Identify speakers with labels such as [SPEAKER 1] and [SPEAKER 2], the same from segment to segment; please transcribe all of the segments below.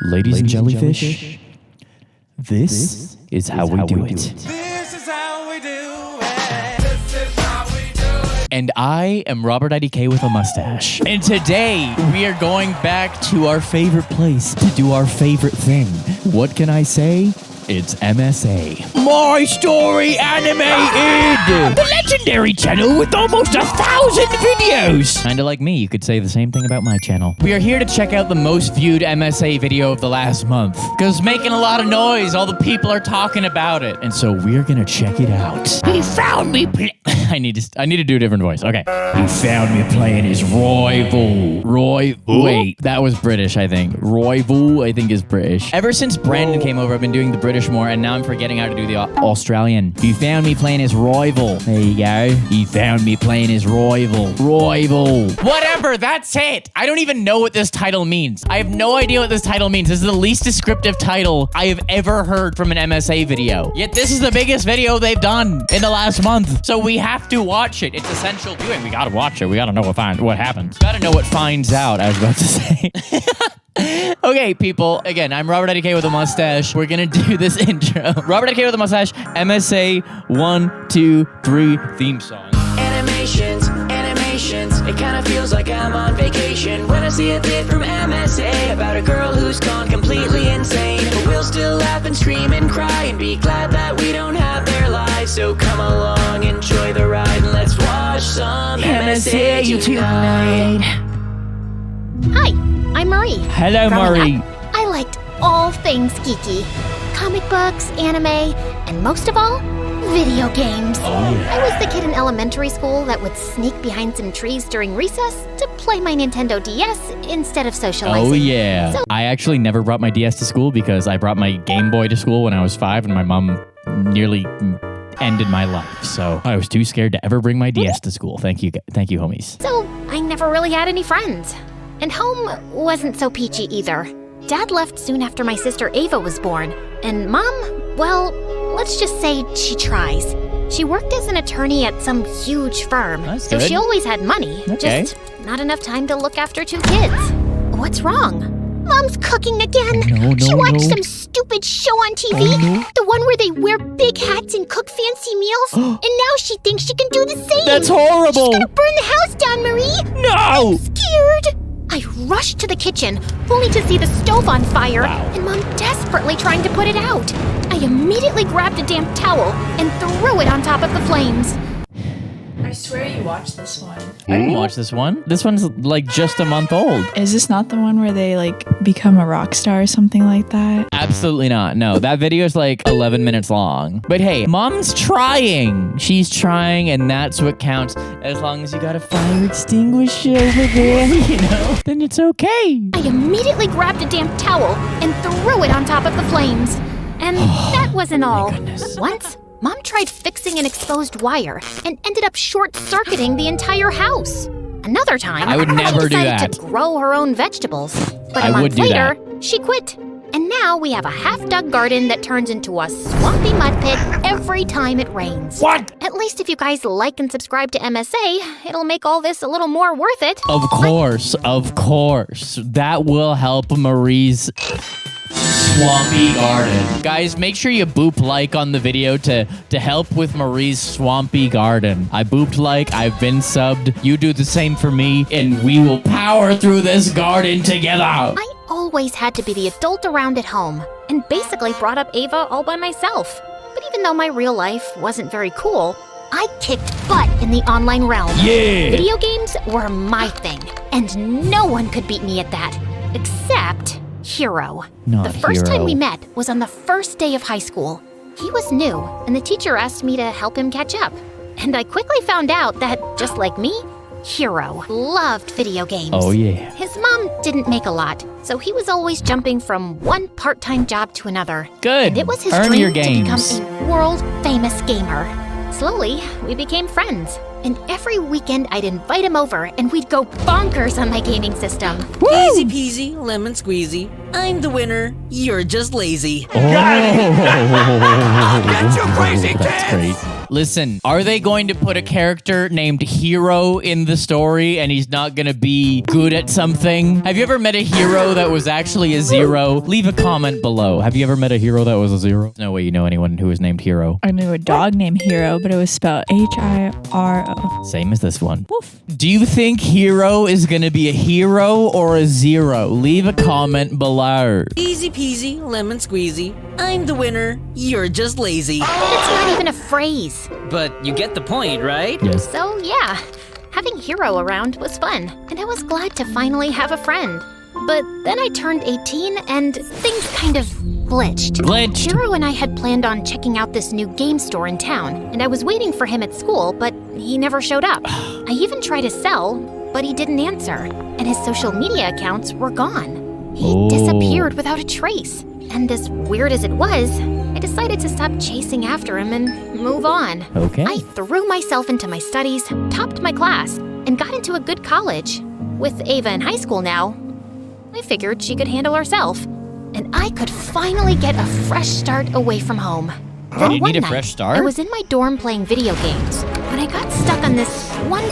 [SPEAKER 1] Ladies and jellyfish, this is how we do it.
[SPEAKER 2] This is how we do it. This is how we do it.
[SPEAKER 1] And I am RobertIDK with a mustache. And today we are going back to our favorite place to do our favorite thing. What can I say? It's MSA. My Story Animated! The legendary channel with almost 1,000 videos! Kinda like me, you could say the same thing about my channel. We are here to check out the most viewed MSA video of the last month. Because it's making a lot of noise, all the people are talking about it. And so we're gonna check it out. He found me I need to do a different voice, okay. He found me playing his rival. Wait, that was British, I think. Rival, I think is British. Ever since Brandon came over, I've been doing the British more, and now I'm forgetting how to do the Australian. He found me playing his rival. There you go. He found me playing his rival. Whatever, that's it. I don't even know what this title means. I have no idea what this title means. This is the least descriptive title I have ever heard from an MSA video. Yet this is the biggest video they've done in the last month. So we have to watch it. It's essential viewing. We gotta watch it. We gotta know what happens. Gotta know what finds out, I was about to say. Okay, people, again, I'm RobertIDK with a mustache. We're gonna do this intro. RobertIDK with a mustache, MSA 1, 2, 3 theme song.
[SPEAKER 3] Animations, it kinda feels like I'm on vacation when I see a bit from MSA about a girl who's gone completely insane. But we'll still laugh and scream and cry and be glad that we don't have their lives. So come along, enjoy the ride, and let's watch some MSA tonight.
[SPEAKER 4] Hi, I'm Marie.
[SPEAKER 1] Hello,
[SPEAKER 4] Growing
[SPEAKER 1] Marie.
[SPEAKER 4] up, I liked all things geeky. Comic books, anime, and most of all, video games.
[SPEAKER 1] Oh, yeah.
[SPEAKER 4] I was the kid in elementary school that would sneak behind some trees during recess to play my Nintendo DS instead of socializing.
[SPEAKER 1] Oh, yeah.
[SPEAKER 4] So,
[SPEAKER 1] I actually never brought my DS to school because I brought my Game Boy to school when I was 5 and my mom nearly ended my life. So I was too scared to ever bring my DS to school. Thank you, homies.
[SPEAKER 4] so I never really had any friends. And home wasn't so peachy either. Dad left soon after my sister Ava was born. And Mom, well, let's just say she tries. She worked as an attorney at some huge firm.
[SPEAKER 1] That's
[SPEAKER 4] so
[SPEAKER 1] good.
[SPEAKER 4] she always had money.
[SPEAKER 1] Okay.
[SPEAKER 4] Just not enough time to look after 2 kids. What's wrong? Mom's cooking again.
[SPEAKER 1] No,
[SPEAKER 4] She watched
[SPEAKER 1] no.
[SPEAKER 4] some stupid show on TV.
[SPEAKER 1] Oh, no.
[SPEAKER 4] The one where they wear big hats and cook fancy meals. And now she thinks she can do the same.
[SPEAKER 1] That's horrible.
[SPEAKER 4] She's gonna burn the house down, Marie.
[SPEAKER 1] No!
[SPEAKER 4] Scared. I rushed to the kitchen, only to see the stove on fire,
[SPEAKER 1] Wow.
[SPEAKER 4] and Mom desperately trying to put it out. I immediately grabbed a damp towel and threw it on top of the flames.
[SPEAKER 5] I swear you watched this one.
[SPEAKER 1] I didn't watch this one. This one's like just a month old.
[SPEAKER 5] Is this not the one where they like become a rock star or something like that?
[SPEAKER 1] Absolutely not. No, that video is like 11 minutes long. But hey, Mom's trying. She's trying, and that's what counts. As long as you got a fire extinguisher over there, you know, then it's okay.
[SPEAKER 4] I immediately grabbed a damp towel and threw it on top of the flames. And that wasn't all.
[SPEAKER 1] goodness.
[SPEAKER 4] Once, Mom tried fixing an exposed wire and ended up short-circuiting the entire house. Another time,
[SPEAKER 1] I would never
[SPEAKER 4] she
[SPEAKER 1] do
[SPEAKER 4] decided
[SPEAKER 1] that.
[SPEAKER 4] to grow her own vegetables. But
[SPEAKER 1] I
[SPEAKER 4] a
[SPEAKER 1] would
[SPEAKER 4] month
[SPEAKER 1] do
[SPEAKER 4] later, she quit. And now we have a half-dug garden that turns into a swampy mud pit every time it rains.
[SPEAKER 1] What?
[SPEAKER 4] At least if you guys like and subscribe to MSA, it'll make all this a little more worth it.
[SPEAKER 1] Of course. That will help Marie's swampy garden. Guys, make sure you boop like on the video to help with Marie's swampy garden. I booped like, I've been subbed. You do the same for me, and we will power through this garden together.
[SPEAKER 4] I always had to be the adult around at home, and basically brought up Ava all by myself. But even though my real life wasn't very cool, I kicked butt in the online realm.
[SPEAKER 1] Yeah.
[SPEAKER 4] Video games were my thing, and no one could beat me at that, except Hero.
[SPEAKER 1] Not
[SPEAKER 4] The first
[SPEAKER 1] Hero.
[SPEAKER 4] time we met was on the first day of high school. He was new, and the teacher asked me to help him catch up. And I quickly found out that, just like me, Hero loved video games.
[SPEAKER 1] Oh, yeah.
[SPEAKER 4] His mom didn't make a lot, so he was always jumping from one part-time job to another.
[SPEAKER 1] Good.
[SPEAKER 4] And it was his
[SPEAKER 1] Earn
[SPEAKER 4] dream
[SPEAKER 1] your
[SPEAKER 4] to become
[SPEAKER 1] games.
[SPEAKER 4] a world-famous gamer. Slowly, we became friends. And every weekend, I'd invite him over, and we'd go bonkers on my gaming system.
[SPEAKER 6] Easy peasy, lemon squeezy. I'm the winner. You're just lazy.
[SPEAKER 1] Oh.
[SPEAKER 2] Get you crazy
[SPEAKER 1] That's
[SPEAKER 2] kids!
[SPEAKER 1] great. Listen, are they going to put a character named Hero in the story and he's not gonna be good at something? Have you ever met a hero that was actually a zero? Leave a comment below. Have you ever met a hero that was a zero? No way you know anyone who was named Hero.
[SPEAKER 5] I knew a dog named Hero, but it was spelled Hiro.
[SPEAKER 1] Same as this one.
[SPEAKER 5] Woof.
[SPEAKER 1] Do you think Hero is gonna be a hero or a zero? Leave a comment below.
[SPEAKER 6] Easy peasy, lemon squeezy. I'm the winner. You're just lazy.
[SPEAKER 4] It's not even a phrase.
[SPEAKER 6] But you get the point, right?
[SPEAKER 1] Yes.
[SPEAKER 4] So, yeah, having Hero around was fun, and I was glad to finally have a friend. But then I turned 18 and things kind of glitched. Hero and I had planned on checking out this new game store in town, and I was waiting for him at school, but he never showed up. I even tried to sell, but he didn't answer, and his social media accounts were gone. He disappeared without a trace. And as weird as it was, I decided to stop chasing after him and move on.
[SPEAKER 1] Okay.
[SPEAKER 4] I threw myself into my studies, topped my class, and got into a good college. With Ava in high school now, I figured she could handle herself, and I could finally get a fresh start away from home. Then
[SPEAKER 1] You
[SPEAKER 4] one
[SPEAKER 1] need a
[SPEAKER 4] night,
[SPEAKER 1] fresh start?
[SPEAKER 4] I was in my dorm playing video games when I got stuck on this one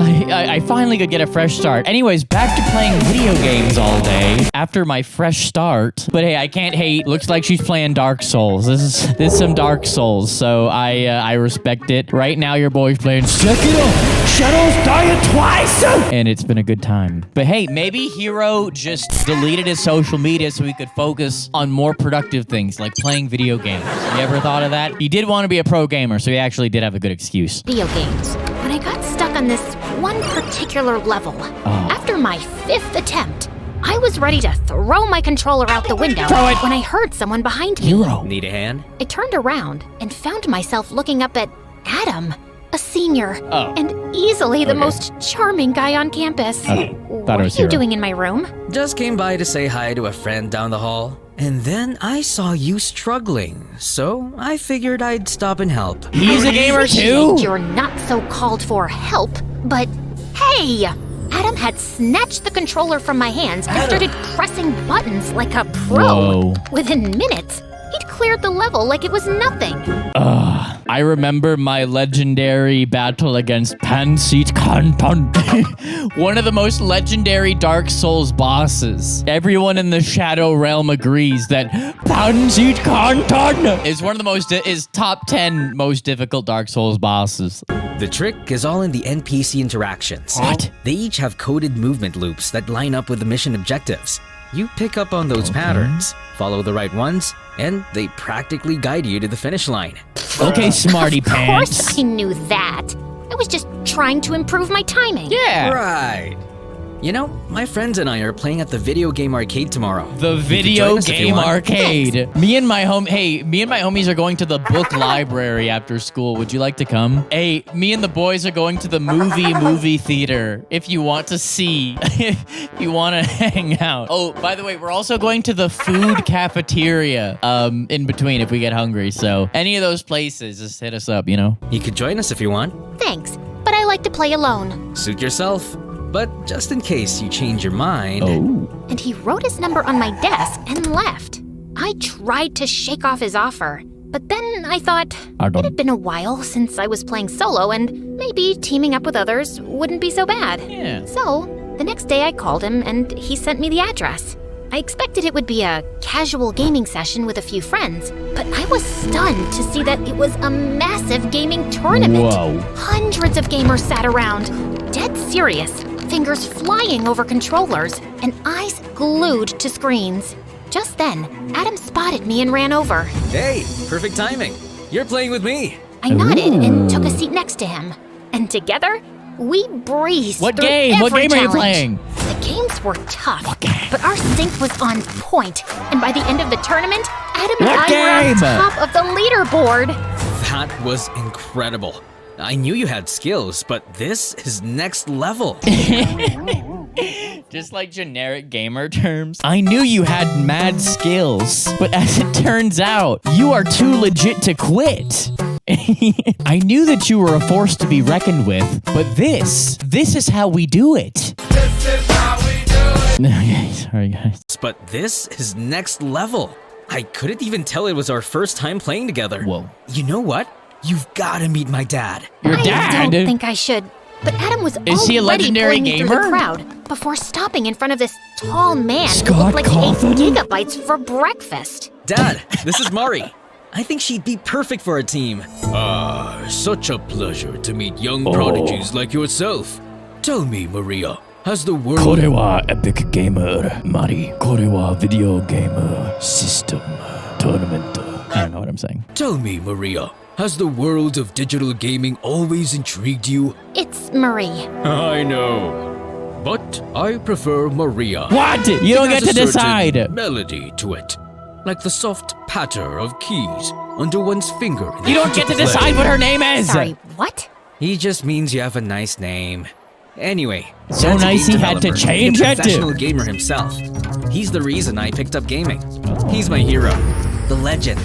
[SPEAKER 1] I finally could get a fresh start. Anyways, back to playing video games all day after my fresh start. But hey, I can't hate. Looks like she's playing Dark Souls. This is some Dark Souls, so I respect it. Right now, your boy's playing Sekiro Shadows Die Twice, and it's been a good time. But hey, maybe Hero just deleted his social media so he could focus on more productive things like playing video games. You ever thought of that? He did want to be a pro gamer, so he actually did have a good excuse.
[SPEAKER 4] video games when I got stuck on this one particular level. After my 5th attempt, I was ready to throw my controller out the window when I heard someone behind me.
[SPEAKER 1] Hero.
[SPEAKER 6] Need a hand?
[SPEAKER 4] I turned around and found myself looking up at Adam, a senior, and easily the most charming guy on campus. What are you doing in my room?
[SPEAKER 6] Just came by to say hi to a friend down the hall. And then I saw you struggling, so I figured I'd stop and help.
[SPEAKER 1] He's a gamer too?
[SPEAKER 4] You're not so called for help, but hey! Adam had snatched the controller from my hands and started pressing buttons like a pro.
[SPEAKER 1] Whoa.
[SPEAKER 4] Within minutes, he'd cleared the level like it was nothing.
[SPEAKER 1] I remember my legendary battle against Panseat Kanton. One of the most legendary Dark Souls bosses. Everyone in the Shadow Realm agrees that Panseat Kanton is top 10 most difficult Dark Souls bosses.
[SPEAKER 6] The trick is all in the NPC interactions.
[SPEAKER 1] What?
[SPEAKER 6] They each have coded movement loops that line up with the mission objectives. You pick up on those patterns, follow the right ones, and they practically guide you to the finish line.
[SPEAKER 1] Okay, smarty
[SPEAKER 4] Of
[SPEAKER 1] pants.
[SPEAKER 4] course I knew that. I was just trying to improve my timing.
[SPEAKER 1] Yeah.
[SPEAKER 6] Right. You know, my friends and I are playing at the video game arcade tomorrow.
[SPEAKER 1] The
[SPEAKER 6] You
[SPEAKER 1] video
[SPEAKER 6] could join us if you
[SPEAKER 1] game
[SPEAKER 6] want.
[SPEAKER 1] arcade. Me and my homies are going to the book library after school. Would you like to come? Hey, me and the boys are going to the movie theater. If you want to see, if you want to hang out. Oh, by the way, we're also going to the food cafeteria in between if we get hungry. So any of those places, just hit us up, you know?
[SPEAKER 6] You could join us if you want.
[SPEAKER 4] Thanks, but I like to play alone.
[SPEAKER 6] Suit yourself. But just in case you change your mind.
[SPEAKER 4] And he wrote his number on my desk and left. I tried to shake off his offer, but then I thought it had been a while since I was playing solo and maybe teaming up with others wouldn't be so bad.
[SPEAKER 1] Yeah.
[SPEAKER 4] So, the next day I called him and he sent me the address. I expected it would be a casual gaming session with a few friends, but I was stunned to see that it was a massive gaming tournament.
[SPEAKER 1] Whoa.
[SPEAKER 4] Hundreds of gamers sat around, dead serious, fingers flying over controllers, and eyes glued to screens. Just then, Adam spotted me and ran over.
[SPEAKER 6] Hey, perfect timing. You're playing with me.
[SPEAKER 4] I nodded and took a seat next to him. And together, we breezed
[SPEAKER 1] What
[SPEAKER 4] through
[SPEAKER 1] game? What
[SPEAKER 4] every
[SPEAKER 1] game are you
[SPEAKER 4] challenge.
[SPEAKER 1] playing?
[SPEAKER 4] The games were tough, but our sync was on point. And by the end of the tournament, Adam and
[SPEAKER 1] What
[SPEAKER 4] I were
[SPEAKER 1] game?
[SPEAKER 4] on top of the leaderboard.
[SPEAKER 6] That was incredible. I knew you had skills, but this is next level.
[SPEAKER 1] Just like generic gamer terms. I knew you had mad skills, but as it turns out, you are too legit to quit. I knew that you were a force to be reckoned with, but this is how we do it.
[SPEAKER 2] This is how we do it.
[SPEAKER 1] Okay, sorry guys.
[SPEAKER 6] But this is next level. I couldn't even tell it was our first time playing together.
[SPEAKER 1] Whoa.
[SPEAKER 6] You know what? You've got to meet my dad.
[SPEAKER 1] Your
[SPEAKER 4] I
[SPEAKER 1] dad?
[SPEAKER 4] don't think I should. But Adam was
[SPEAKER 1] Is he a
[SPEAKER 4] already
[SPEAKER 1] legendary
[SPEAKER 4] pulling me through
[SPEAKER 1] gamer?
[SPEAKER 4] the crowd before stopping in front of this tall man who
[SPEAKER 1] Scott
[SPEAKER 4] looked like
[SPEAKER 1] Cawthon?
[SPEAKER 4] he ate gigabytes for breakfast.
[SPEAKER 6] Dad, this is Mari. I think she'd be perfect for a team.
[SPEAKER 7] Such a pleasure to meet young prodigies like yourself. Tell me, Maria, has the world...
[SPEAKER 1] これは Epic Gamer Mari. これは Video Gamer System Tournament. I don't know what I'm saying.
[SPEAKER 7] Tell me, Maria, has the world of digital gaming always intrigued you?
[SPEAKER 4] It's Marie.
[SPEAKER 7] I know. But I prefer Maria.
[SPEAKER 1] What? You don't
[SPEAKER 7] It
[SPEAKER 1] get
[SPEAKER 7] has
[SPEAKER 1] to
[SPEAKER 7] a certain
[SPEAKER 1] decide.
[SPEAKER 7] melody to it. Like the soft patter of keys under one's finger. in the
[SPEAKER 1] You don't
[SPEAKER 7] heat
[SPEAKER 1] get to
[SPEAKER 7] of play.
[SPEAKER 1] decide what her name is.
[SPEAKER 4] Sorry, what?
[SPEAKER 6] He just means you have a nice name. Anyway,
[SPEAKER 1] So
[SPEAKER 6] Dad's a
[SPEAKER 1] nice
[SPEAKER 6] game
[SPEAKER 1] he had to
[SPEAKER 6] developer,
[SPEAKER 1] change
[SPEAKER 6] and a
[SPEAKER 1] it.
[SPEAKER 6] professional gamer himself. He's the reason I picked up gaming. He's my hero, the legend,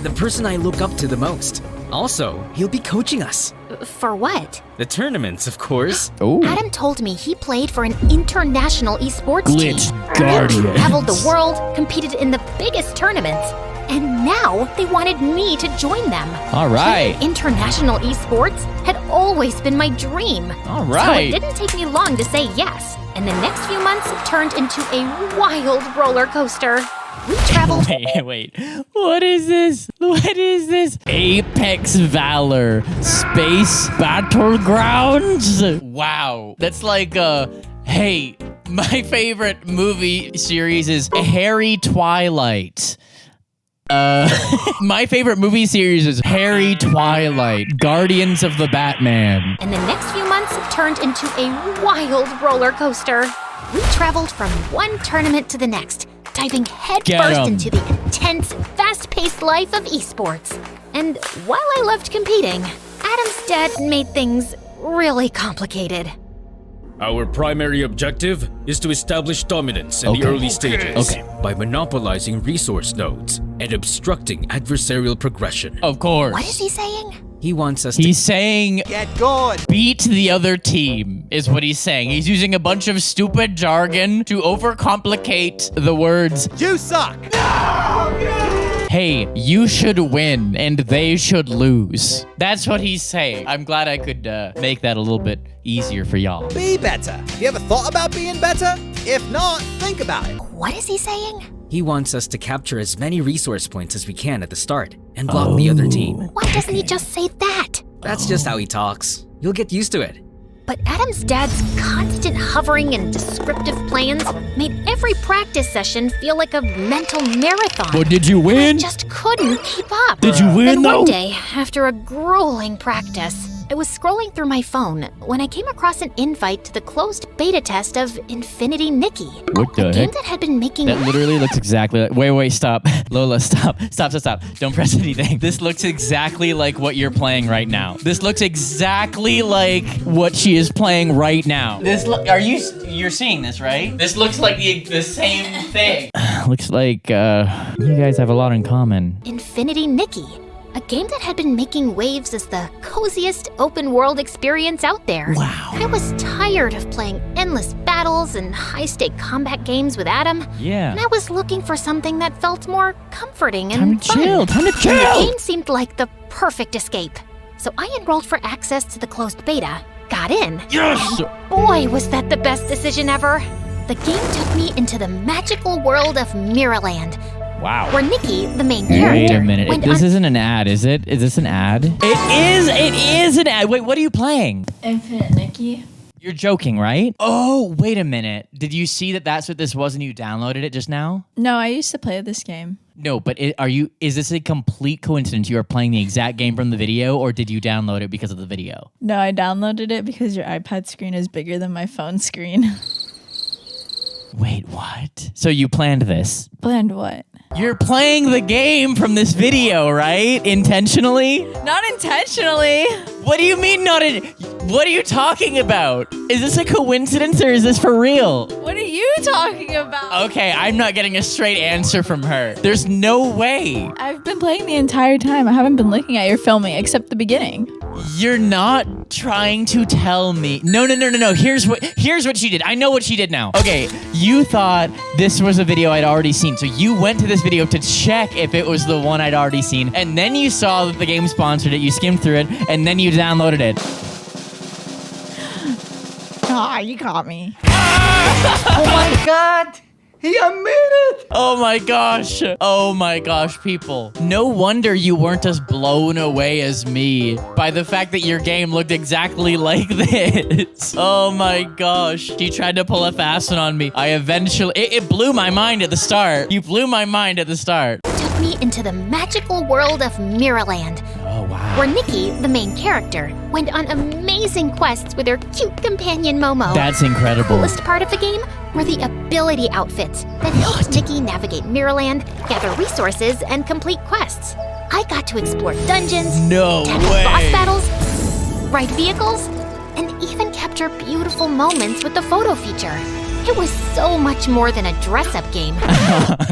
[SPEAKER 6] the person I look up to the most. Also, he'll be coaching us.
[SPEAKER 4] For what?
[SPEAKER 6] The tournaments, of course.
[SPEAKER 1] Oh.
[SPEAKER 4] Adam told me he played for an international esports
[SPEAKER 1] Glitch
[SPEAKER 4] team.
[SPEAKER 1] Guardians.
[SPEAKER 4] They traveled the world, competed in the biggest tournaments, and now they wanted me to join them.
[SPEAKER 1] All right.
[SPEAKER 4] Playing international esports had always been my dream.
[SPEAKER 1] All
[SPEAKER 4] So
[SPEAKER 1] right.
[SPEAKER 4] it didn't take me long to say yes, and the next few months turned into a wild roller coaster. We traveled
[SPEAKER 1] Wait. What is this? What is this? Apex Valor Space Battlegrounds? Wow. That's like, hey, my favorite movie series is Harry Twilight. My favorite movie series is Harry Twilight, Guardians of the Batman.
[SPEAKER 4] and the next few months turned into a wild roller coaster. We traveled from one tournament to the next, diving
[SPEAKER 1] Get
[SPEAKER 4] headfirst
[SPEAKER 1] 'em.
[SPEAKER 4] into the intense, fast-paced life of esports. And while I loved competing, Adam's dad made things really complicated.
[SPEAKER 7] Our primary objective is to establish dominance in
[SPEAKER 1] Okay.
[SPEAKER 7] the early stages
[SPEAKER 1] Okay.
[SPEAKER 7] by monopolizing resource nodes and obstructing adversarial progression.
[SPEAKER 1] Of course.
[SPEAKER 4] What is he saying?
[SPEAKER 6] He wants us to
[SPEAKER 1] He's saying
[SPEAKER 2] Get good.
[SPEAKER 1] beat the other team, is what he's saying. He's using a bunch of stupid jargon to overcomplicate the words,
[SPEAKER 2] You suck.
[SPEAKER 1] hey, you should win and they should lose. That's what he's saying. I'm glad I could make that a little bit easier for y'all.
[SPEAKER 2] Be better. Have you ever thought about being better? If not, think about it.
[SPEAKER 4] What is he saying?
[SPEAKER 6] He wants us to capture as many resource points as we can at the start and block the other team.
[SPEAKER 4] Why doesn't he just say that?
[SPEAKER 6] That's just how he talks. You'll get used to it.
[SPEAKER 4] But Adam's dad's constant hovering and descriptive plans made every practice session feel like a mental marathon.
[SPEAKER 1] But did you
[SPEAKER 4] I
[SPEAKER 1] win?
[SPEAKER 4] just couldn't keep up.
[SPEAKER 1] Did you win
[SPEAKER 4] Then
[SPEAKER 1] though?
[SPEAKER 4] one day, after a grueling practice, I was scrolling through my phone when I came across an invite to the closed beta test of Infinity Nikki.
[SPEAKER 1] What the
[SPEAKER 4] A game
[SPEAKER 1] heck?
[SPEAKER 4] that had been making
[SPEAKER 1] That literally looks exactly like. Wait, stop. Lola, stop. Stop. Don't press anything. This looks exactly like what you're playing right now. This looks exactly like what she is playing right now. You're seeing this, right? This looks like the same thing. Looks like you guys have a lot in common.
[SPEAKER 4] Infinity Nikki, a game that had been making waves as the coziest open world experience out there.
[SPEAKER 1] Wow.
[SPEAKER 4] I was tired of playing endless battles and high-stake combat games with Adam.
[SPEAKER 1] Yeah.
[SPEAKER 4] And I was looking for something that felt more comforting and
[SPEAKER 1] Time to
[SPEAKER 4] fun.
[SPEAKER 1] chill. Time to
[SPEAKER 4] And the
[SPEAKER 1] chill.
[SPEAKER 4] game seemed like the perfect escape. So I enrolled for access to the closed beta, got in.
[SPEAKER 1] Yes.
[SPEAKER 4] Boy, was that the best decision ever. The game took me into the magical world of Miraland,
[SPEAKER 1] Wow.
[SPEAKER 4] where Nikki, the main character,
[SPEAKER 1] Wait a minute.
[SPEAKER 4] went
[SPEAKER 1] This
[SPEAKER 4] on
[SPEAKER 1] isn't an ad, is it? Is this an ad? It is an ad. Wait, what are you playing?
[SPEAKER 5] Infinite Nikki.
[SPEAKER 1] You're joking, right? Oh, wait a minute. Did you see that that's what this was and you downloaded it just now?
[SPEAKER 5] No, I used to play this game.
[SPEAKER 1] No, but is this a complete coincidence? You are playing the exact game from the video, or did you download it because of the video?
[SPEAKER 5] No, I downloaded it because your iPad screen is bigger than my phone screen.
[SPEAKER 1] Wait, what? So you planned this?
[SPEAKER 5] Planned what?
[SPEAKER 1] You're playing the game from this video, right? Intentionally?
[SPEAKER 5] Not intentionally.
[SPEAKER 1] What do you mean not in? What are you talking about? Is this a coincidence or is this for real?
[SPEAKER 5] What are you talking about?
[SPEAKER 1] Okay, I'm not getting a straight answer from her. There's no way.
[SPEAKER 5] I've been playing the entire time. I haven't been looking at your filming except the beginning.
[SPEAKER 1] You're not trying to tell me. No. Here's what she did. I know what she did now. Okay, you thought this was a video I'd already seen. So you went to this video to check if it was the one I'd already seen. And then you saw that the game sponsored it. You skimmed through it. And then you downloaded it.
[SPEAKER 5] Ah, you caught me.
[SPEAKER 2] Oh my god! He admitted it!
[SPEAKER 1] Oh my gosh, people. No wonder you weren't as blown away as me by the fact that your game looked exactly like this. Oh my gosh. She tried to pull a fast one on me. It blew my mind at the start. You blew my mind at the start.
[SPEAKER 4] Took me into the magical world of Mirrorland,
[SPEAKER 1] Oh, wow.
[SPEAKER 4] where Nikki, the main character, went on amazing quests with her cute companion Momo.
[SPEAKER 1] That's
[SPEAKER 4] The
[SPEAKER 1] incredible.
[SPEAKER 4] coolest part of the game were the ability outfits that helped Nikki navigate Mirrorland, gather resources, and complete quests. I got to explore dungeons,
[SPEAKER 1] No
[SPEAKER 4] tackle
[SPEAKER 1] way.
[SPEAKER 4] boss battles, ride vehicles, and even capture beautiful moments with the photo feature. It was so much more than a dress-up game.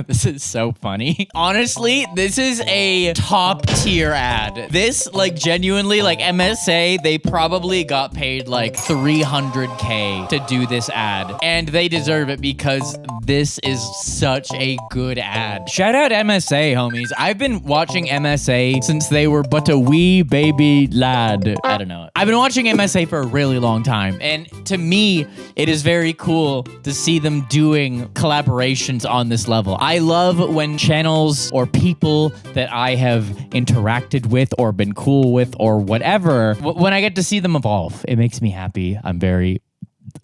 [SPEAKER 1] This is so funny. Honestly, this is a top tier ad. This, like, genuinely, like, MSA, they probably got paid like $300K to do this ad. And they deserve it because this is such a good ad. Shout out MSA, homies. I've been watching MSA since they were but a wee baby lad. I don't know. I've been watching MSA for a really long time. And to me, it is very cool to see them doing collaborations on this level. I love when channels or people that I have interacted with or been cool with or whatever, when I get to see them evolve, it makes me happy. I'm very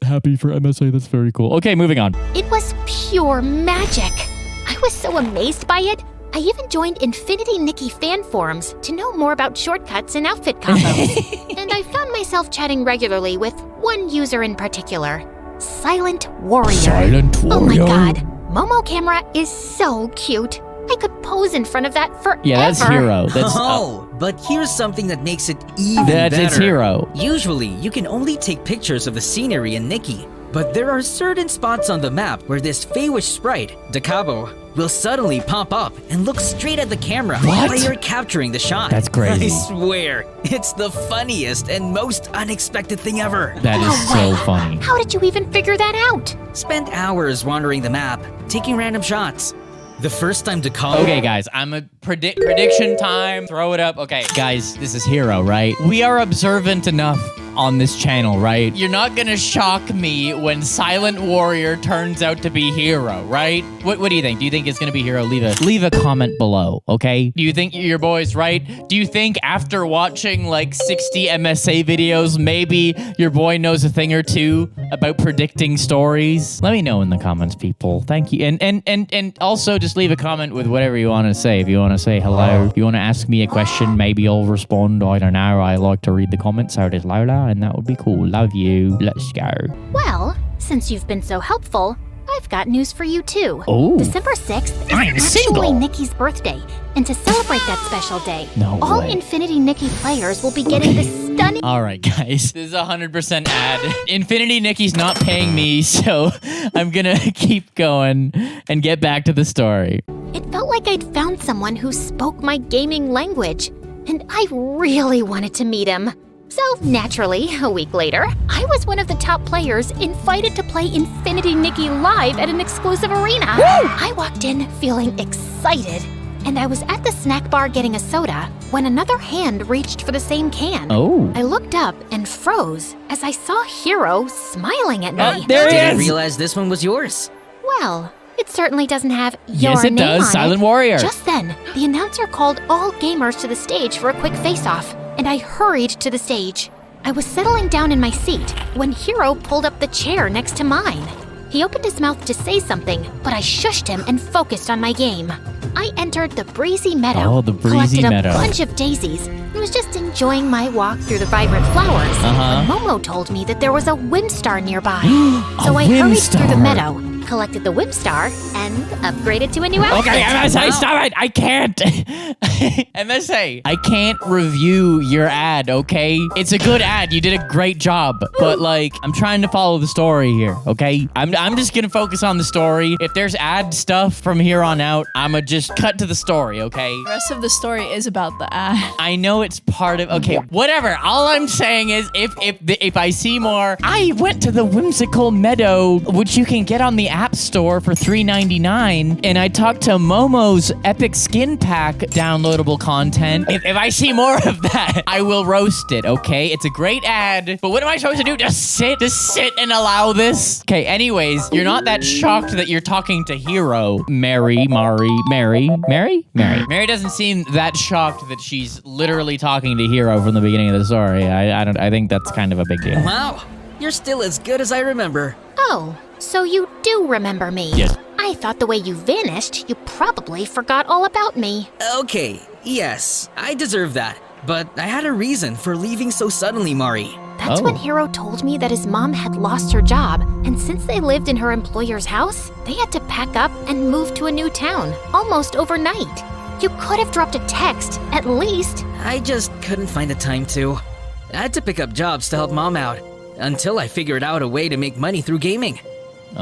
[SPEAKER 1] happy for MSA. That's very cool. Okay, moving on.
[SPEAKER 4] It was pure magic. I was so amazed by it, I even joined Infinity Nikki fan forums to know more about shortcuts and outfit combos. And I found myself chatting regularly with one user in particular, Silent Warrior.
[SPEAKER 1] Silent
[SPEAKER 4] Oh my
[SPEAKER 1] Warrior.
[SPEAKER 4] god, Momo camera is so cute. I could pose in front of that forever.
[SPEAKER 1] Yeah, that's Hero. That's
[SPEAKER 6] Oh, but here's something that makes it even better.
[SPEAKER 1] it's Hero.
[SPEAKER 6] Usually, you can only take pictures of the scenery in Nikki, but there are certain spots on the map where this Feywish sprite, Dakabo, will suddenly pop up and look straight at the camera
[SPEAKER 1] What?
[SPEAKER 6] while you're capturing the shot.
[SPEAKER 1] That's crazy.
[SPEAKER 6] I swear, it's the funniest and most unexpected thing ever.
[SPEAKER 1] That
[SPEAKER 4] No
[SPEAKER 1] is so
[SPEAKER 4] way.
[SPEAKER 1] funny.
[SPEAKER 4] How did you even figure that out?
[SPEAKER 6] Spent hours wandering the map, taking random shots. The first time Dakabo...
[SPEAKER 1] Okay, guys, I'm a prediction time. Throw it up. Okay, guys, this is Hero, right? We are observant enough on this channel, right? You're not gonna shock me when Silent Warrior turns out to be Hero, right? What do you think? Do you think it's gonna be Hero? Leave a comment below, okay? Do you think your boy's right? Do you think after watching like 60 MSA videos, maybe your boy knows a thing or two about predicting stories? Let me know in the comments, people. Thank you. And also just leave a comment with whatever you want to say. If you want to say hello, if you want to ask me a question, maybe I'll respond. I don't know. I like to read the comments. So does Lola, and that would be cool. Love you. Let's go.
[SPEAKER 4] Well, since you've been so helpful, I've got news for you too.
[SPEAKER 1] Oh.
[SPEAKER 4] December 6th is
[SPEAKER 1] I'm
[SPEAKER 4] actually
[SPEAKER 1] single.
[SPEAKER 4] Nikki's birthday. And to celebrate that special day,
[SPEAKER 1] No
[SPEAKER 4] all
[SPEAKER 1] way.
[SPEAKER 4] Infinity Nikki players will be getting this stunning
[SPEAKER 1] All right, guys. This is a 100% ad. Infinity Nikki's not paying me, so I'm gonna keep going and get back to the story.
[SPEAKER 4] It felt like I'd found someone who spoke my gaming language, and I really wanted to meet him. So, naturally, a week later, I was one of the top players invited to play Infinity Nikki live at an exclusive arena. I walked in feeling excited, and I was at the snack bar getting a soda when another hand reached for the same can.
[SPEAKER 1] Oh.
[SPEAKER 4] I looked up and froze as I saw Hero smiling at me.
[SPEAKER 1] There he
[SPEAKER 6] Didn't
[SPEAKER 1] is.
[SPEAKER 6] realize this one was yours.
[SPEAKER 4] Well, it certainly doesn't have your
[SPEAKER 1] Yes, it
[SPEAKER 4] name
[SPEAKER 1] does.
[SPEAKER 4] on
[SPEAKER 1] Silent Warrior.
[SPEAKER 4] Just then, the announcer called all gamers to the stage for a quick face-off, and I hurried to the stage. I was settling down in my seat when Hero pulled up the chair next to mine. He opened his mouth to say something, but I shushed him and focused on my game. I entered the breezy meadow,
[SPEAKER 1] Oh, the breezy
[SPEAKER 4] collected
[SPEAKER 1] meadow.
[SPEAKER 4] a bunch of daisies, and was just enjoying my walk through the vibrant flowers when Momo told me that there was a Wimstar nearby. So I hurried through the
[SPEAKER 1] Wimstar.
[SPEAKER 4] meadow, collected the Wimstar, and upgraded to a new outfit.
[SPEAKER 1] Okay, MSA, stop it! I can't! MSA, I can't review your ad, okay? It's a good ad, you did a great job, but like, I'm trying to follow the story here, okay? I'm just gonna focus on the story. If there's ad stuff from here on out, I'ma just just cut to the story, okay?
[SPEAKER 5] The rest of the story is about the ad.
[SPEAKER 1] I know it's part of, okay, whatever. All I'm saying is if I see more, I went to the Whimsical Meadow, which you can get on the App Store for $3.99, and I talked to Momo's Epic Skin Pack downloadable content. If I see more of that, I will roast it, okay? It's a great ad, but what am I supposed to do? Just sit and allow this? Okay, anyways, you're not that shocked that you're talking to Hero. Mary doesn't seem that shocked that she's literally talking to Hero from the beginning of the story. I think that's kind of a big deal.
[SPEAKER 6] Wow, you're still as good as I remember.
[SPEAKER 4] Oh, so you do remember me?
[SPEAKER 1] Yes.
[SPEAKER 4] I thought the way you vanished, you probably forgot all about me.
[SPEAKER 6] Okay, yes, I deserve that. But I had a reason for leaving so suddenly, Mari.
[SPEAKER 4] That's when Hero told me that his mom had lost her job, and since they lived in her employer's house, they had to pack up and move to a new town, almost overnight. You could have dropped a text, at least.
[SPEAKER 6] I just couldn't find the time to. I had to pick up jobs to help Mom out, until I figured out a way to make money through gaming.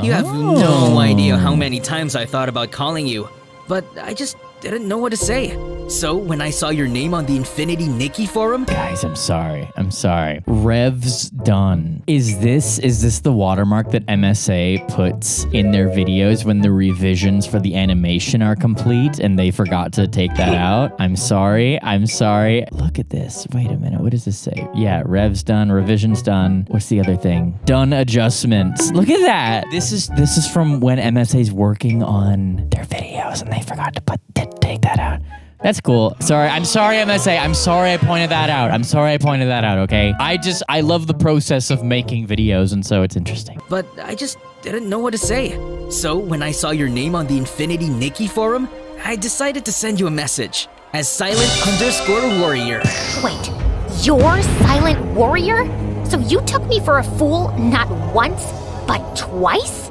[SPEAKER 6] You have no idea how many times I thought about calling you, but I just didn't know what to say. So when I saw your name on the Infinity Nikki forum...
[SPEAKER 1] Guys, I'm sorry. Revs done. Is this the watermark that MSA puts in their videos when the revisions for the animation are complete and they forgot to take that out? I'm sorry. Look at this. Wait a minute. What does this say? Yeah, revs done, revisions done. What's the other thing? Done adjustments. Look at that. This is from when MSA's working on their videos and they forgot to take that out. That's cool. I'm sorry, MSA. I'm sorry I pointed that out. Okay? I love the process of making videos, and so it's interesting.
[SPEAKER 6] But I just didn't know what to say. So when I saw your name on the Infinity Nikki forum, I decided to send you a message as Silent_Warrior.
[SPEAKER 4] Wait, you're Silent Warrior? So you took me for a fool not once, but twice?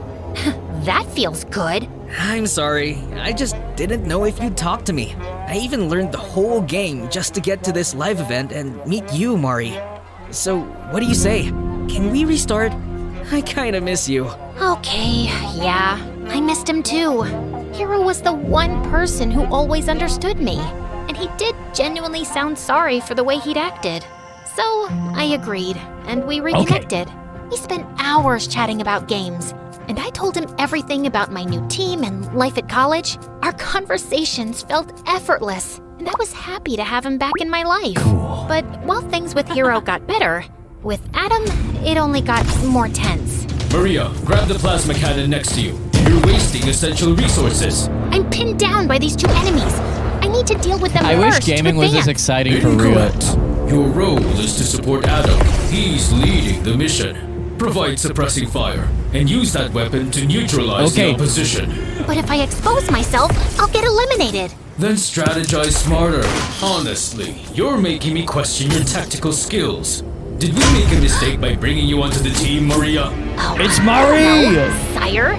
[SPEAKER 4] That feels good.
[SPEAKER 6] I'm sorry, I just didn't know if you'd talk to me. I even learned the whole game just to get to this live event and meet you, Mari. So, what do you say? Can we restart? I kinda miss you.
[SPEAKER 4] Okay, yeah, I missed him too. Hero was the one person who always understood me, and he did genuinely sound sorry for the way he'd acted. So, I agreed, and we reconnected. We spent hours chatting about games, and I told him everything about my new team and life at college. Our conversations felt effortless, and I was happy to have him back in my life.
[SPEAKER 1] Cool.
[SPEAKER 4] But while things with Hero got better, with Adam, it only got more tense.
[SPEAKER 7] Maria, grab the plasma cannon next to you. You're wasting essential resources.
[SPEAKER 4] I'm pinned down by these two enemies. I need to deal with them
[SPEAKER 1] I
[SPEAKER 4] first.
[SPEAKER 1] wish gaming was this exciting for real.
[SPEAKER 7] Incorrect. Your role is to support Adam. He's leading the mission. Provide suppressing fire, and use that weapon to neutralize the opposition.
[SPEAKER 4] But if I expose myself, I'll get eliminated.
[SPEAKER 7] Then strategize smarter. Honestly, you're making me question your tactical skills. Did we make a mistake by bringing you onto the team, Maria?
[SPEAKER 4] Oh,
[SPEAKER 1] It's
[SPEAKER 4] I
[SPEAKER 1] Mari!
[SPEAKER 4] don't know, sire.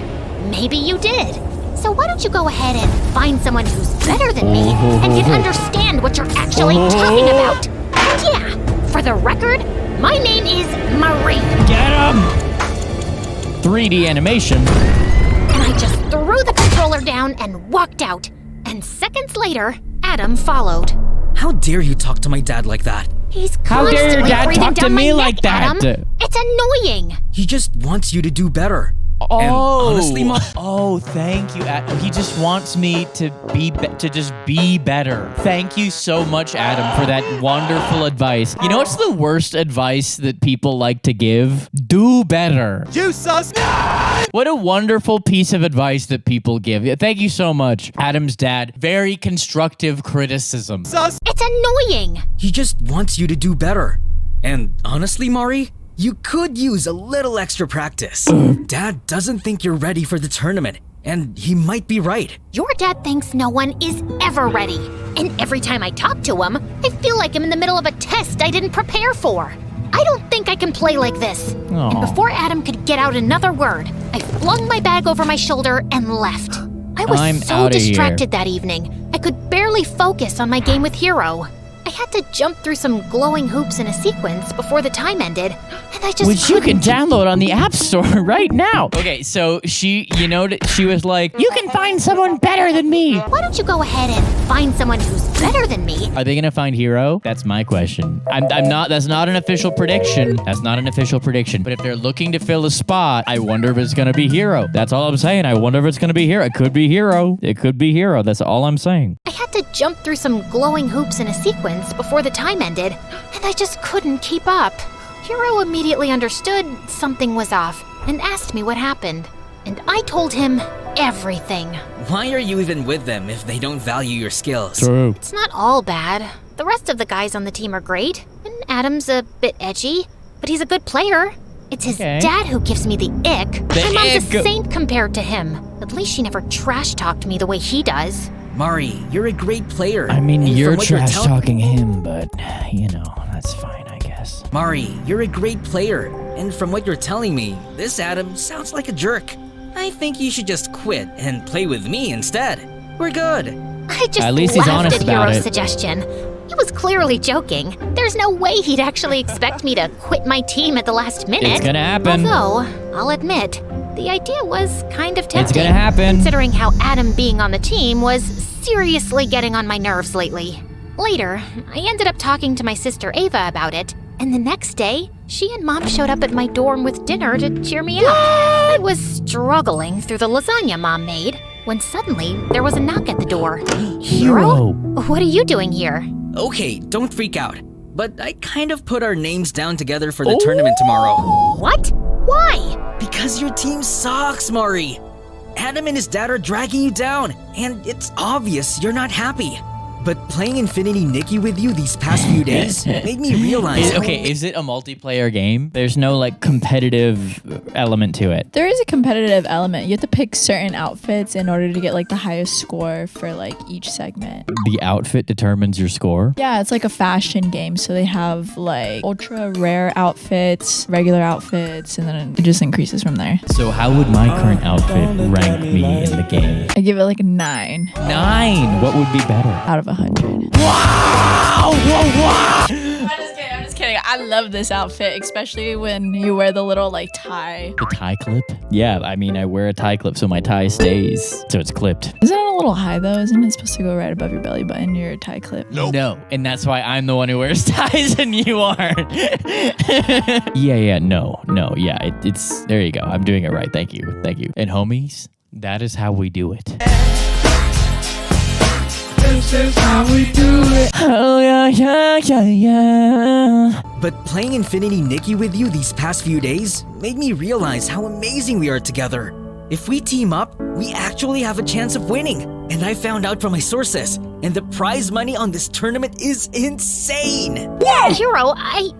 [SPEAKER 4] Maybe you did. So why don't you go ahead and find someone who's better than me and can understand what you're actually talking about? And yeah, for the record, my name is Marie.
[SPEAKER 1] Get him! 3D animation.
[SPEAKER 4] And I just threw the controller down and walked out. And seconds later, Adam followed.
[SPEAKER 6] How dare you talk to my dad like that?
[SPEAKER 4] He's
[SPEAKER 1] How dare your
[SPEAKER 4] constantly
[SPEAKER 1] dad
[SPEAKER 4] breathing
[SPEAKER 1] talk to
[SPEAKER 4] down my
[SPEAKER 1] me
[SPEAKER 4] neck,
[SPEAKER 1] like that?
[SPEAKER 4] Adam. It's annoying.
[SPEAKER 6] He just wants you to do better. And honestly, Mom...
[SPEAKER 1] Thank you. He just wants me to just be better. Thank you so much, Adam, for that wonderful advice. You know what's the worst advice that people like to give? Do better.
[SPEAKER 2] You sus.
[SPEAKER 1] What a wonderful piece of advice that people give. Thank you so much, Adam's dad. Very constructive criticism.
[SPEAKER 2] Sus.
[SPEAKER 4] It's annoying.
[SPEAKER 6] He just wants you to do better. And honestly, Mari, you could use a little extra practice. Dad doesn't think you're ready for the tournament, and he might be right.
[SPEAKER 4] Your dad thinks no one is ever ready. And every time I talk to him, I feel like I'm in the middle of a test I didn't prepare for. I don't think I can play like this.
[SPEAKER 1] Aw.
[SPEAKER 4] And before Adam could get out another word, I flung my bag over my shoulder and left. I was
[SPEAKER 1] I'm
[SPEAKER 4] so
[SPEAKER 1] outta
[SPEAKER 4] distracted that evening, I could barely focus on my game with Hero. I had to jump through some glowing hoops in a sequence before the time ended, and I just
[SPEAKER 1] Which you can
[SPEAKER 4] couldn't-
[SPEAKER 1] download on the App Store right now. Okay, so she was like, you can find someone better than me.
[SPEAKER 4] Why don't you go ahead and find someone who's better than me?
[SPEAKER 1] Are they gonna find Hero? That's my question. That's not an official prediction. That's not an official prediction. But if they're looking to fill a spot, I wonder if it's gonna be Hero. That's all I'm saying. I wonder if it's gonna be Hero. It could be Hero. It could be Hero. That's all I'm saying.
[SPEAKER 4] I had to jump through some glowing hoops in a sequence before the time ended, and I just couldn't keep up. Hero immediately understood something was off and asked me what happened. And I told him everything.
[SPEAKER 6] Why are you even with them if they don't value your skills?
[SPEAKER 1] True.
[SPEAKER 4] It's not all bad. The rest of the guys on the team are great, and Adam's a bit edgy, but he's a good player. It's his
[SPEAKER 1] Okay.
[SPEAKER 4] dad who gives me the ick. My mom's
[SPEAKER 1] ick.
[SPEAKER 4] a saint compared to him. At least she never trash-talked me the way he does.
[SPEAKER 6] Mari, you're a great player.
[SPEAKER 1] I mean,
[SPEAKER 6] and
[SPEAKER 1] you're
[SPEAKER 6] from what
[SPEAKER 1] trash
[SPEAKER 6] telling-
[SPEAKER 1] talking him, but that's fine, I guess.
[SPEAKER 6] Mari, you're a great player, and from what you're telling me, this Adam sounds like a jerk. I think you should just quit and play with me instead. We're good.
[SPEAKER 4] I just
[SPEAKER 1] At least he's
[SPEAKER 4] laughed
[SPEAKER 1] honest
[SPEAKER 4] at
[SPEAKER 1] about
[SPEAKER 4] Hero's
[SPEAKER 1] it.
[SPEAKER 4] suggestion. He was clearly joking. There's no way he'd actually expect me to quit my team at the last minute.
[SPEAKER 1] It's gonna happen.
[SPEAKER 4] Although, I'll admit, the idea was kind of tempting.
[SPEAKER 1] It's gonna happen.
[SPEAKER 4] Considering how Adam being on the team was seriously getting on my nerves lately. Later, I ended up talking to my sister Ava about it, and the next day, she and Mom showed up at my dorm with dinner to cheer me up. I was struggling through the lasagna Mom made when suddenly there was a knock at the door.
[SPEAKER 1] Hero.
[SPEAKER 4] What are you doing here?
[SPEAKER 6] Okay, don't freak out. But I kind of put our names down together for the tournament tomorrow.
[SPEAKER 4] What? Why?
[SPEAKER 6] Because your team sucks, Mari. Adam and his dad are dragging you down, and it's obvious you're not happy. But playing Infinity Nikki with you these past few days made me realize.
[SPEAKER 1] Is it a multiplayer game? There's no competitive element to it.
[SPEAKER 5] There is a competitive element. You have to pick certain outfits in order to get the highest score for each segment.
[SPEAKER 1] The outfit determines your score.
[SPEAKER 5] Yeah, it's like a fashion game. So they have ultra rare outfits, regular outfits, and then it just increases from there.
[SPEAKER 1] So how would my current outfit rank me in the game?
[SPEAKER 5] I give it a 9
[SPEAKER 1] 9. What would be better?
[SPEAKER 5] out of 100.
[SPEAKER 1] Wow!
[SPEAKER 5] I'm just kidding. I love this outfit, especially when you wear the little tie.
[SPEAKER 1] The tie clip? Yeah, I mean, I wear a tie clip so my tie stays, so it's clipped.
[SPEAKER 5] Isn't it a little high though? Isn't it supposed to go right above your belly button, your tie clip?
[SPEAKER 1] No, and that's why I'm the one who wears ties and you aren't. It's there you go. I'm doing it right. Thank you. And homies, that is how we do it.
[SPEAKER 2] This is how we do it.
[SPEAKER 1] Oh yeah.
[SPEAKER 6] But playing Infinity Nikki with you these past few days made me realize how amazing we are together. If we team up, we actually have a chance of winning. And I found out from my sources, and the prize money on this tournament is insane.
[SPEAKER 4] Hero,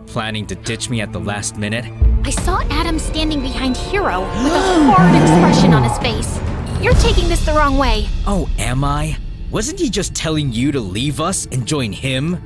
[SPEAKER 6] Planning to ditch me at the last minute?
[SPEAKER 4] I saw Adam standing behind Hero with a hard expression on his face. You're taking this the wrong way.
[SPEAKER 6] Oh, am I? Wasn't he just telling you to leave us and join him?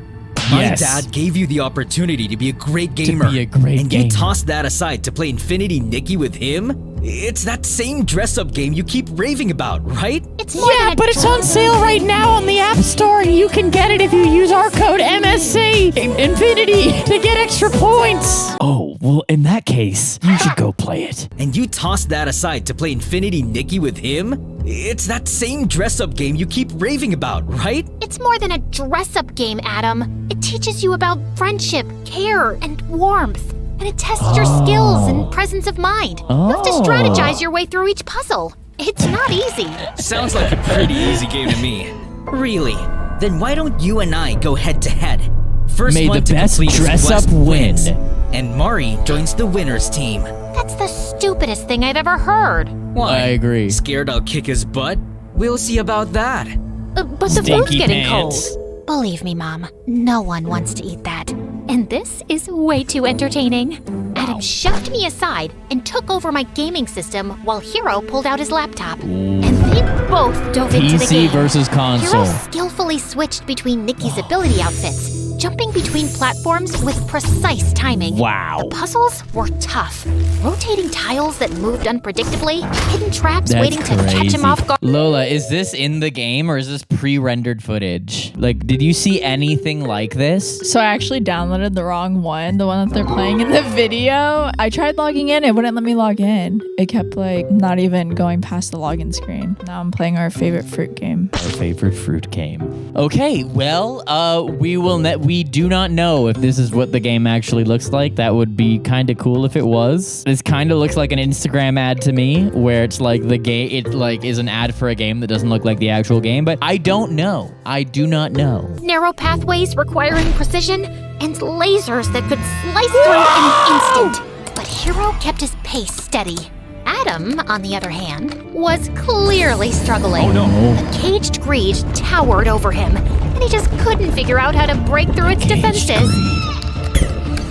[SPEAKER 6] My
[SPEAKER 1] Yes.
[SPEAKER 6] dad gave you the opportunity to be a great gamer.
[SPEAKER 1] be a great
[SPEAKER 6] and
[SPEAKER 1] gamer.
[SPEAKER 6] you tossed that aside to play Infinity Nikki with him? It's that same dress-up game you keep raving about, right?
[SPEAKER 4] It's more than a
[SPEAKER 1] But it's on sale right now on the App Store, and you can get it if you use our code MSC Infinity to get extra points. Oh, well, in that case, you should go play it.
[SPEAKER 6] And you tossed that aside to play Infinity Nikki with him? It's that same dress-up game you keep raving about, right?
[SPEAKER 4] It's more than a dress-up game, Adam. It teaches you about friendship, care, and warmth. And it tests your skills and presence of mind. You have to strategize your way through each puzzle. It's not easy.
[SPEAKER 6] Sounds like a pretty easy game to me. Really? Then why don't you and I go head-to-head? First
[SPEAKER 1] May
[SPEAKER 6] one
[SPEAKER 1] the
[SPEAKER 6] to
[SPEAKER 1] best
[SPEAKER 6] complete this
[SPEAKER 1] dress-up
[SPEAKER 6] quest wins.
[SPEAKER 1] win.
[SPEAKER 6] And Mari joins the winner's team.
[SPEAKER 4] That's the stupidest thing I've ever heard.
[SPEAKER 6] Why?
[SPEAKER 1] I agree.
[SPEAKER 6] Scared I'll kick his butt? We'll see about that.
[SPEAKER 4] But the food's
[SPEAKER 1] Stinky
[SPEAKER 4] getting
[SPEAKER 1] pants.
[SPEAKER 4] cold. Believe me, Mom, no one wants to eat that. And this is way too entertaining. Adam shoved me aside and took over my gaming system while Hero pulled out his laptop. And they both dove into the
[SPEAKER 1] PC
[SPEAKER 4] game.
[SPEAKER 1] versus console.
[SPEAKER 4] Hero skillfully switched between Nikki's ability outfits, jumping between platforms with precise timing.
[SPEAKER 1] Wow.
[SPEAKER 4] The puzzles were tough. Rotating tiles that moved unpredictably, hidden traps waiting to catch him off guard.
[SPEAKER 1] Lola, is this in the game or is this pre-rendered footage? Like, did you see anything like this?
[SPEAKER 5] So I actually downloaded the wrong one, the one that they're playing in the video. I tried logging in, it wouldn't let me log in. It kept like not even going past the login screen. Now I'm playing our favorite fruit game.
[SPEAKER 1] Our favorite fruit game. Okay, well, we do not know if this is what the game actually looks like. That would be kind of cool if it was. This kind of looks like an Instagram ad to me, where it's like the game, it like is an ad for a game that doesn't look like the actual game, but I don't know. I do not know.
[SPEAKER 4] Narrow pathways requiring precision and lasers that could slice through in an instant. But Hero kept his pace steady. Adam, on the other hand, was clearly struggling.
[SPEAKER 7] Oh no.
[SPEAKER 4] The caged greed towered over him, and he just couldn't figure out how to break through its defenses.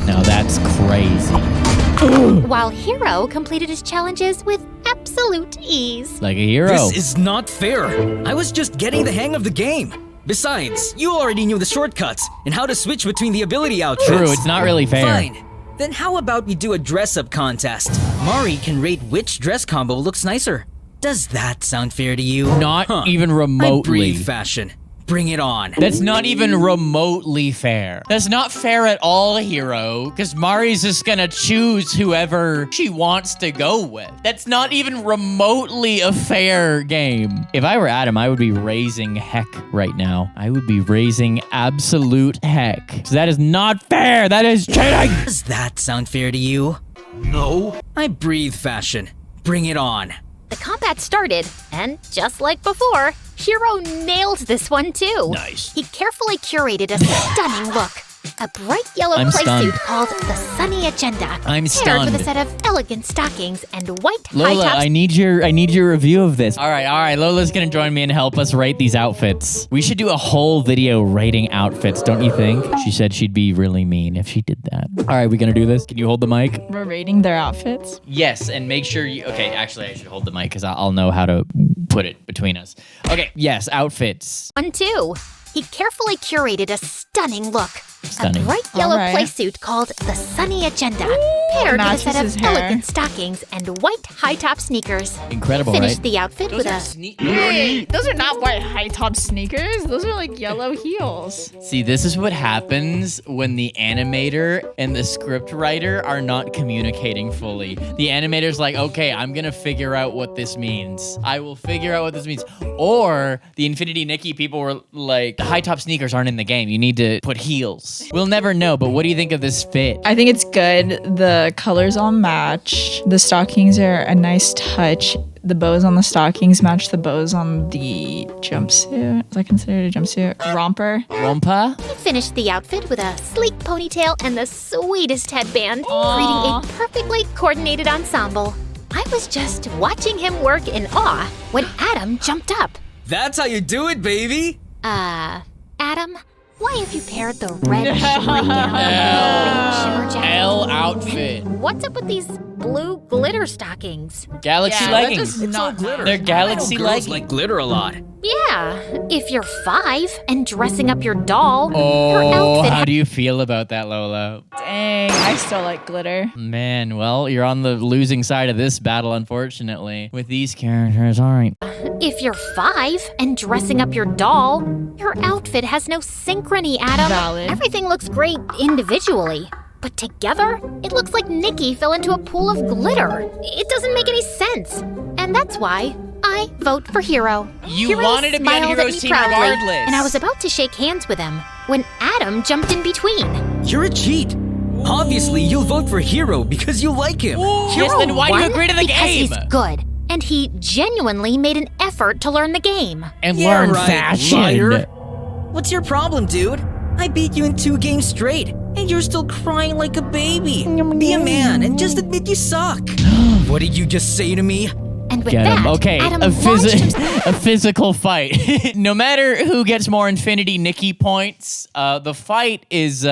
[SPEAKER 1] Now that's crazy.
[SPEAKER 4] While Hero completed his challenges with absolute ease.
[SPEAKER 1] Like a hero.
[SPEAKER 6] This is not fair. I was just getting the hang of the game. Besides, you already knew the shortcuts and how to switch between the ability outfits.
[SPEAKER 1] True, it's not really fair.
[SPEAKER 6] Fine. Then how about we do a dress-up contest? Mari can rate which dress combo looks nicer. Does that sound fair to you?
[SPEAKER 1] Not even
[SPEAKER 6] I
[SPEAKER 1] remotely.
[SPEAKER 6] breathe fashion. Bring it on.
[SPEAKER 1] That's not even remotely fair. That's not fair at all, Hero, because Mari's just gonna choose whoever she wants to go with. That's not even remotely a fair game. If I were Adam, I would be raising heck right now. I would be raising absolute heck. So that is not fair. That is cheating.
[SPEAKER 6] Does that sound fair to you?
[SPEAKER 7] No.
[SPEAKER 6] I breathe fashion. Bring it on.
[SPEAKER 4] The combat started, and just like before, Hero nailed this one too.
[SPEAKER 1] Nice.
[SPEAKER 4] He carefully curated a stunning look. A bright yellow
[SPEAKER 1] I'm stunned.
[SPEAKER 4] playsuit called the Sunny Agenda.
[SPEAKER 1] I'm
[SPEAKER 4] paired
[SPEAKER 1] stunned.
[SPEAKER 4] with a set of elegant stockings and white
[SPEAKER 1] Lola,
[SPEAKER 4] high tops.
[SPEAKER 1] I need your review of this. All right. Lola's gonna join me and help us rate these outfits. We should do a whole video rating outfits, don't you think? She said she'd be really mean if she did that. All right, we gonna do this? Can you hold the mic?
[SPEAKER 5] We're rating their outfits.
[SPEAKER 1] Yes, and make sure you. Okay, actually, I should hold the mic because I'll know how to put it between us. Okay, yes, outfits.
[SPEAKER 4] 1, 2. He carefully curated a stunning look.
[SPEAKER 1] Stunning.
[SPEAKER 4] A bright yellow
[SPEAKER 5] Alright.
[SPEAKER 4] playsuit called the Sunny Agenda, paired with a
[SPEAKER 5] matches
[SPEAKER 4] set
[SPEAKER 5] his
[SPEAKER 4] of
[SPEAKER 5] hair.
[SPEAKER 4] elegant stockings and white high-top sneakers.
[SPEAKER 1] Incredible,
[SPEAKER 4] Finished
[SPEAKER 1] right?
[SPEAKER 4] the outfit with a
[SPEAKER 5] Hey, those are not white high top sneakers. Those are like yellow heels.
[SPEAKER 1] See, this is what happens when the animator and the script writer are not communicating fully. The animator's like, okay, I'm gonna figure out what this means. I will figure out what this means. Or the Infinity Nikki people were like, the high top sneakers aren't in the game. You need to put heels. We'll never know, but what do you think of this fit?
[SPEAKER 5] I think it's good. The colors all match. The stockings are a nice touch. The bows on the stockings match the bows on the jumpsuit. Is that considered a jumpsuit? Romper.
[SPEAKER 1] Rompa?
[SPEAKER 4] He finished the outfit with a sleek ponytail and the sweetest headband,
[SPEAKER 5] Aw.
[SPEAKER 4] creating a perfectly coordinated ensemble. I was just watching him work in awe when Adam jumped up.
[SPEAKER 6] That's how you do it, baby.
[SPEAKER 4] Adam, why have you paired the red shimmery gown with the green shimmer jacket?
[SPEAKER 1] L outfit.
[SPEAKER 4] What's up with these blue glitter stockings?
[SPEAKER 1] Galaxy leggings.
[SPEAKER 5] It's
[SPEAKER 6] All glitter.
[SPEAKER 1] They're galaxy
[SPEAKER 6] Girls
[SPEAKER 1] leggings.
[SPEAKER 6] like glitter a lot.
[SPEAKER 4] Yeah, if you're 5 and dressing up your doll, her
[SPEAKER 1] Oh,
[SPEAKER 4] outfit
[SPEAKER 1] how do you feel about that, Lola?
[SPEAKER 5] Dang, I still like glitter.
[SPEAKER 1] Man, well, you're on the losing side of this battle, unfortunately. With these characters, all right.
[SPEAKER 4] If you're 5 and dressing up your doll, your outfit has no synchrony, Adam.
[SPEAKER 5] Valid.
[SPEAKER 4] Everything looks great individually, but together, it looks like Nikki fell into a pool of glitter. It doesn't make any sense. And that's why I vote for Hero.
[SPEAKER 1] You
[SPEAKER 4] Hero
[SPEAKER 1] wanted to be on
[SPEAKER 4] smiled
[SPEAKER 1] Hero's
[SPEAKER 4] at me
[SPEAKER 1] team
[SPEAKER 4] proudly,
[SPEAKER 1] regardless.
[SPEAKER 4] and I was about to shake hands with him when Adam jumped in between.
[SPEAKER 6] You're a cheat. Obviously, you'll vote for Hero because you like him.
[SPEAKER 1] Yes, then why do you
[SPEAKER 4] won
[SPEAKER 1] agree to the
[SPEAKER 4] because
[SPEAKER 1] game?
[SPEAKER 4] he's good, and he genuinely made an effort to learn the game.
[SPEAKER 1] And
[SPEAKER 6] Yeah,
[SPEAKER 1] learn
[SPEAKER 6] right,
[SPEAKER 1] fashion.
[SPEAKER 6] liar. What's your problem, dude? I beat you in 2 games straight, and you're still crying like a baby. Be a man and just admit you suck. What did you just say to me?
[SPEAKER 4] And with
[SPEAKER 1] Get
[SPEAKER 4] that,
[SPEAKER 1] him. Okay,
[SPEAKER 4] Adam
[SPEAKER 1] a,
[SPEAKER 4] launched himself.
[SPEAKER 1] a physical fight. No matter who gets more Infinity Nikki points, the fight is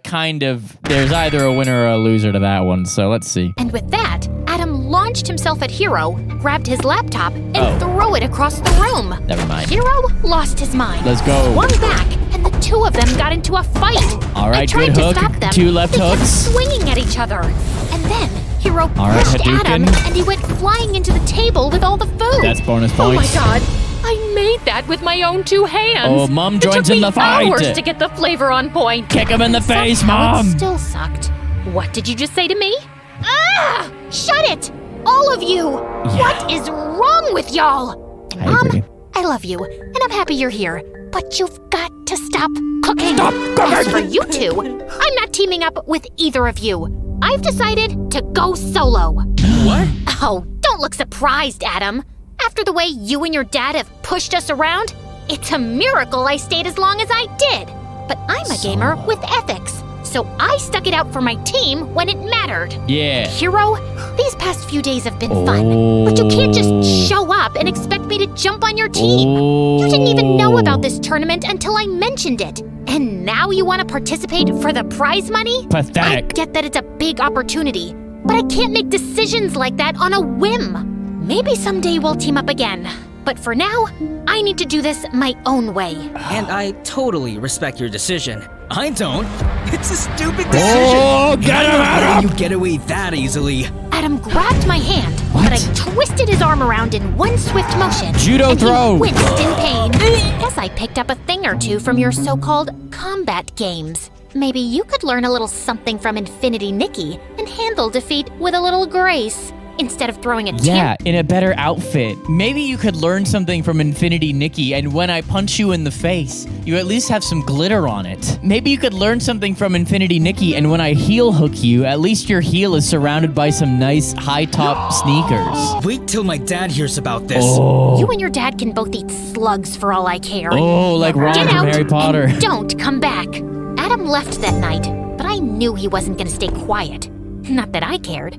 [SPEAKER 1] kind of, there's either a winner or a loser to that one, so let's see.
[SPEAKER 4] And with that, Adam launched himself at Hero, grabbed his laptop, and
[SPEAKER 1] Oh.
[SPEAKER 4] threw it across the room.
[SPEAKER 1] Never mind.
[SPEAKER 4] Hero lost his mind.
[SPEAKER 1] Let's go.
[SPEAKER 4] Swung back, and the two two of them got into a fight.
[SPEAKER 1] All right,
[SPEAKER 4] I tried
[SPEAKER 1] good
[SPEAKER 4] to
[SPEAKER 1] hook.
[SPEAKER 4] stop them.
[SPEAKER 1] 2 left
[SPEAKER 4] they kept
[SPEAKER 1] hooks.
[SPEAKER 4] swinging at each other. And then Hero
[SPEAKER 1] All right,
[SPEAKER 4] pushed Adam,
[SPEAKER 1] Hadouken.
[SPEAKER 4] and he went flying into the table with all the food.
[SPEAKER 1] That's bonus
[SPEAKER 4] Oh my
[SPEAKER 1] points.
[SPEAKER 4] god. I made that with my own 2 hands.
[SPEAKER 1] Oh, Mom
[SPEAKER 4] It
[SPEAKER 1] joins
[SPEAKER 4] took
[SPEAKER 1] in
[SPEAKER 4] me
[SPEAKER 1] the fight.
[SPEAKER 4] hours to get the flavor on point.
[SPEAKER 1] Kick him in the face,
[SPEAKER 4] Somehow
[SPEAKER 1] Mom.
[SPEAKER 4] It still sucked. What did you just say to me? Ah! Shut it! All of you! What is wrong with y'all? And
[SPEAKER 1] I agree.
[SPEAKER 4] Mom, I love you, and I'm happy you're here. But you've got to stop cooking.
[SPEAKER 1] Stop cooking!
[SPEAKER 4] As for you two, I'm not teaming up with either of you. I've decided to go solo.
[SPEAKER 6] What?
[SPEAKER 4] Oh, don't look surprised, Adam. After the way you and your dad have pushed us around, it's a miracle I stayed as long as I did. But I'm a gamer with ethics, so I stuck it out for my team when it mattered.
[SPEAKER 1] Yeah.
[SPEAKER 4] Hero, these past few days have been fun, but you can't just show up and expect me to jump on your team. You didn't even know about this tournament until I mentioned it. And now you want to participate for the prize money?
[SPEAKER 1] Pathetic.
[SPEAKER 4] I get that it's a big opportunity, but I can't make decisions like that on a whim. Maybe someday we'll team up again. But for now, I need to do this my own way.
[SPEAKER 6] And I totally respect your decision. I don't. It's a stupid decision.
[SPEAKER 1] Oh, get
[SPEAKER 6] I'm
[SPEAKER 1] him,
[SPEAKER 6] not letting
[SPEAKER 1] Adam!
[SPEAKER 6] you get away that easily.
[SPEAKER 4] Adam grabbed my hand, but I twisted his arm around in one swift motion.
[SPEAKER 1] Judo
[SPEAKER 4] and
[SPEAKER 1] throw.
[SPEAKER 4] He winced in pain. Guess I picked up a thing or two from your so-called combat games. Maybe you could learn a little something from Infinity Nikki and handle defeat with a little grace. Instead of throwing a
[SPEAKER 1] Yeah, in a better outfit. Maybe you could learn something from Infinity Nikki, and when I punch you in the face, you at least have some glitter on it. Maybe you could learn something from Infinity Nikki, and when I heel hook you, at least your heel is surrounded by some nice high-top sneakers.
[SPEAKER 6] Wait till my dad hears about this.
[SPEAKER 4] You and your dad can both eat slugs for all I care.
[SPEAKER 1] Oh, like Ron
[SPEAKER 4] Get
[SPEAKER 1] from
[SPEAKER 4] out
[SPEAKER 1] Harry Potter.
[SPEAKER 4] and don't come back. Adam left that night, but I knew he wasn't going to stay quiet. Not that I cared.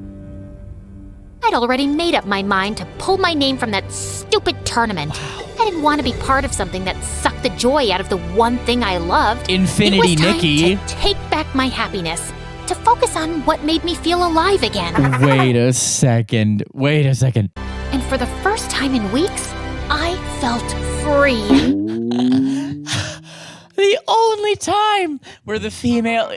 [SPEAKER 4] I'd already made up my mind to pull my name from that stupid tournament. I didn't want to be part of something that sucked the joy out of the one thing I loved.
[SPEAKER 1] Infinity
[SPEAKER 4] It was time
[SPEAKER 1] Nikki.
[SPEAKER 4] to take back my happiness, to focus on what made me feel alive again.
[SPEAKER 1] Wait a second.
[SPEAKER 4] And for the first time in weeks, I felt free.
[SPEAKER 1] The only time where the female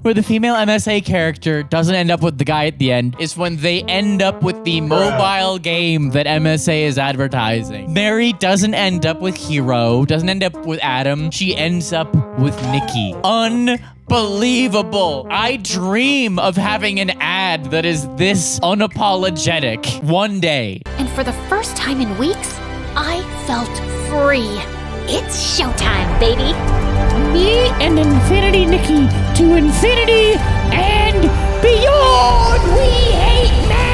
[SPEAKER 1] MSA character doesn't end up with the guy at the end is when they end up with the mobile game that MSA is advertising. Mary doesn't end up with Hero, doesn't end up with Adam. She ends up with Nikki. Unbelievable. I dream of having an ad that is this unapologetic one day.
[SPEAKER 4] And for the first time in weeks, I felt free. It's showtime, baby.
[SPEAKER 1] Me and Infinity Nikki to infinity and beyond. We hate men.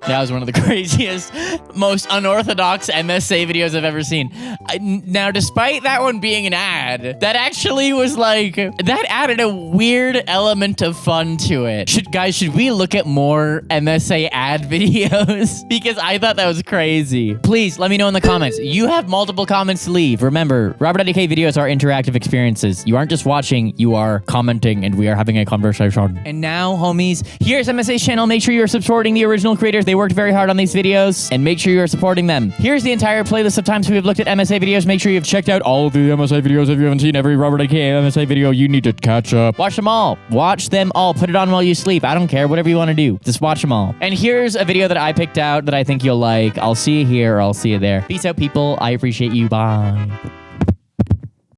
[SPEAKER 1] That was one of the craziest, most unorthodox MSA videos I've ever seen. Now, despite that one being an ad, that actually was like, that added a weird element of fun to it. Should we look at more MSA ad videos? Because I thought that was crazy. Please let me know in the comments. You have multiple comments to leave. Remember, RobertIDK videos are interactive experiences. You aren't just watching, you are commenting, and we are having a conversation. And now, homies, here's MSA's channel. Make sure you're supporting the original creators. They worked very hard on these videos, and make sure you are supporting them. Here's the entire playlist of times we've looked at MSA videos. Make sure you've checked out all of the MSA videos. If you haven't seen every RobertIDK MSA video, you need to catch up. Watch them all. Watch them all. Put it on while you sleep. I don't care. Whatever you want to do. Just watch them all. And here's a video that I picked out that I think you'll like. I'll see you here or I'll see you there. Peace out, people. I appreciate you. Bye.